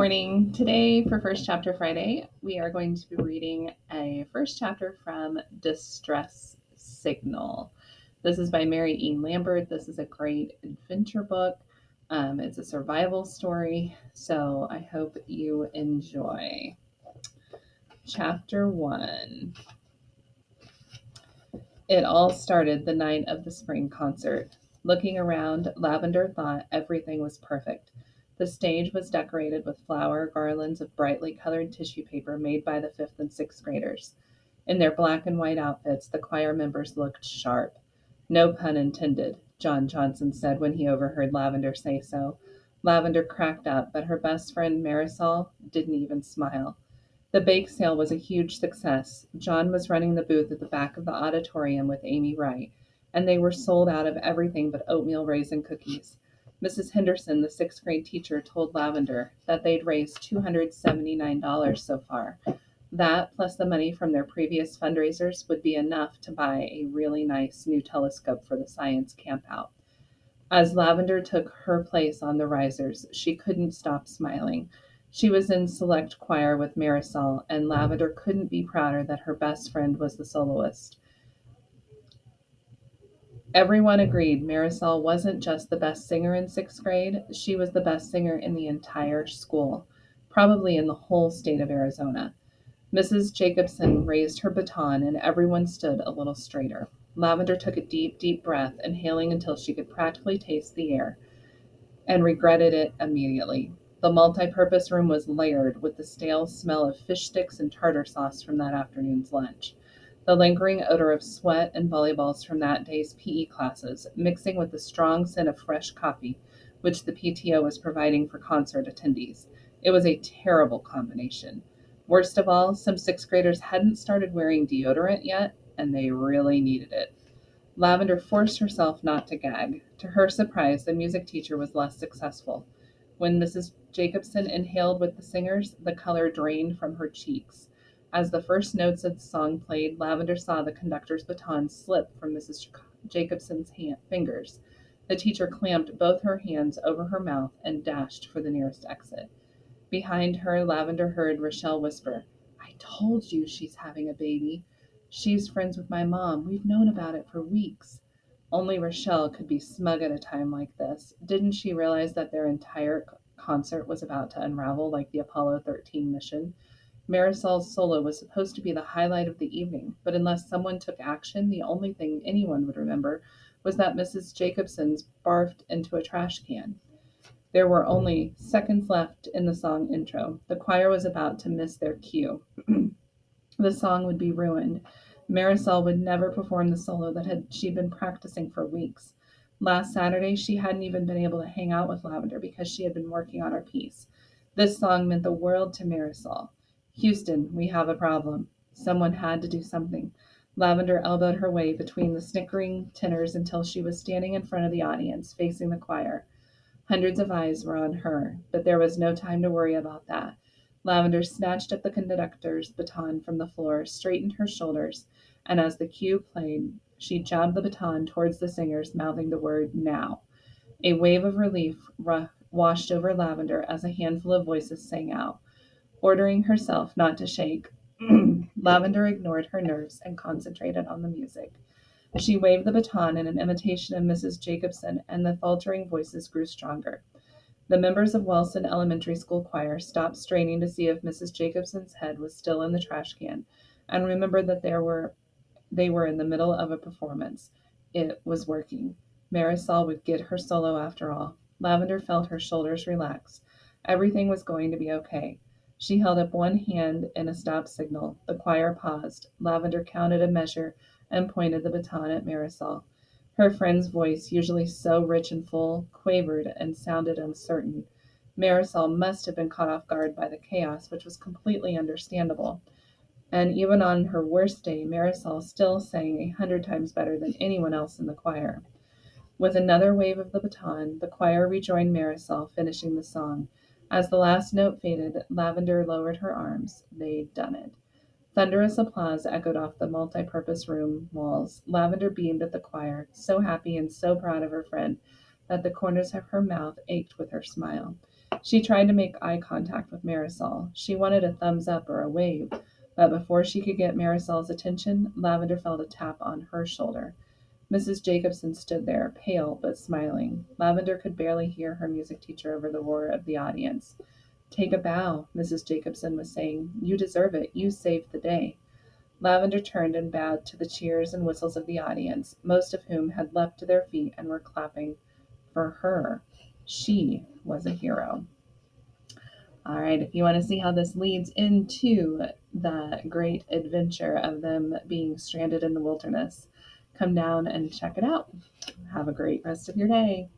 morning. Today, for First Chapter Friday, we are going to be reading a first chapter from Distress Signal. This is by Mary E. Lambert. This is a great adventure book. It's a survival story, so I hope you enjoy. Chapter 1. It all started the night of the spring concert. Looking around, Lavender thought everything was perfect. The stage was decorated with flower garlands of brightly colored tissue paper made by the fifth and sixth graders. In their black and white outfits, the choir members looked sharp. No pun intended, John Johnson said when he overheard Lavender say so. Lavender cracked up, but her best friend Marisol didn't even smile. The bake sale was a huge success. John was running the booth at the back of the auditorium with Amy Wright, and they were sold out of everything but oatmeal raisin cookies. Mrs. Henderson, the sixth grade teacher, told Lavender that they'd raised $279 so far. That, plus the money from their previous fundraisers, would be enough to buy a really nice new telescope for the science campout. As Lavender took her place on the risers, she couldn't stop smiling. She was in select choir with Marisol, and Lavender couldn't be prouder that her best friend was the soloist. Everyone agreed Marisol wasn't just the best singer in sixth grade, she was the best singer in the entire school, probably in the whole state of Arizona. Mrs. Jacobson raised her baton, and everyone stood a little straighter. Lavender took a deep, deep breath, inhaling until she could practically taste the air, and regretted it immediately. The multi-purpose room was layered with the stale smell of fish sticks and tartar sauce from that afternoon's lunch. The lingering odor of sweat and volleyballs from that day's PE classes, mixing with the strong scent of fresh coffee, which the PTO was providing for concert attendees. It was a terrible combination. Worst of all, some sixth graders hadn't started wearing deodorant yet, and they really needed it. Lavender forced herself not to gag. To her surprise, the music teacher was less successful. When Mrs. Jacobson inhaled with the singers, the color drained from her cheeks. As the first notes of the song played, Lavender saw the conductor's baton slip from Mrs. Jacobson's fingers. The teacher clamped both her hands over her mouth and dashed for the nearest exit. Behind her, Lavender heard Rochelle whisper, "I told you she's having a baby. She's friends with my mom. We've known about it for weeks." Only Rochelle could be smug at a time like this. Didn't she realize that their entire concert was about to unravel like the Apollo 13 mission? Marisol's solo was supposed to be the highlight of the evening, but unless someone took action, the only thing anyone would remember was that Mrs. Jacobson's barfed into a trash can. There were only seconds left in the song intro. The choir was about to miss their cue. The song would be ruined. Marisol would never perform the solo that she'd been practicing for weeks. Last Saturday, she hadn't even been able to hang out with Lavender because she had been working on her piece. This song meant the world to Marisol. "Houston, we have a problem." Someone had to do something. Lavender elbowed her way between the snickering tenors until she was standing in front of the audience, facing the choir. Hundreds of eyes were on her, but there was no time to worry about that. Lavender snatched up the conductor's baton from the floor, straightened her shoulders, and as the cue played, she jabbed the baton towards the singers, mouthing the word "now." A wave of relief washed over Lavender as a handful of voices sang out. Ordering herself not to shake, Lavender ignored her nerves and concentrated on the music. She waved the baton in an imitation of Mrs. Jacobson, and the faltering voices grew stronger. The members of Wellston Elementary School choir stopped straining to see if Mrs. Jacobson's head was still in the trash can, and remembered that they were in the middle of a performance. It was working. Marisol would get her solo after all. Lavender felt her shoulders relax. Everything was going to be okay. She held up one hand in a stop signal. The choir paused. Lavender counted a measure and pointed the baton at Marisol. Her friend's voice, usually so rich and full, quavered and sounded uncertain. Marisol must have been caught off guard by the chaos, which was completely understandable. And even on her worst day, Marisol still sang 100 times better than anyone else in the choir. With another wave of the baton, the choir rejoined Marisol, finishing the song. As the last note faded, Lavender lowered her arms. They'd done it. Thunderous applause echoed off the multi-purpose room walls. Lavender beamed at the choir, so happy and so proud of her friend that the corners of her mouth ached with her smile. She tried to make eye contact with Marisol. She wanted a thumbs up or a wave, but before she could get Marisol's attention, Lavender felt a tap on her shoulder. Mrs. Jacobson stood there, pale but smiling. Lavender could barely hear her music teacher over the roar of the audience. Take a bow, Mrs. Jacobson was saying. You deserve it. You saved the day. Lavender turned and bowed to the cheers and whistles of the audience, most of whom had leapt to their feet and were clapping for her. She was a hero. All right, if you want to see how this leads into the great adventure of them being stranded in the wilderness, come down and check it out. Have a great rest of your day.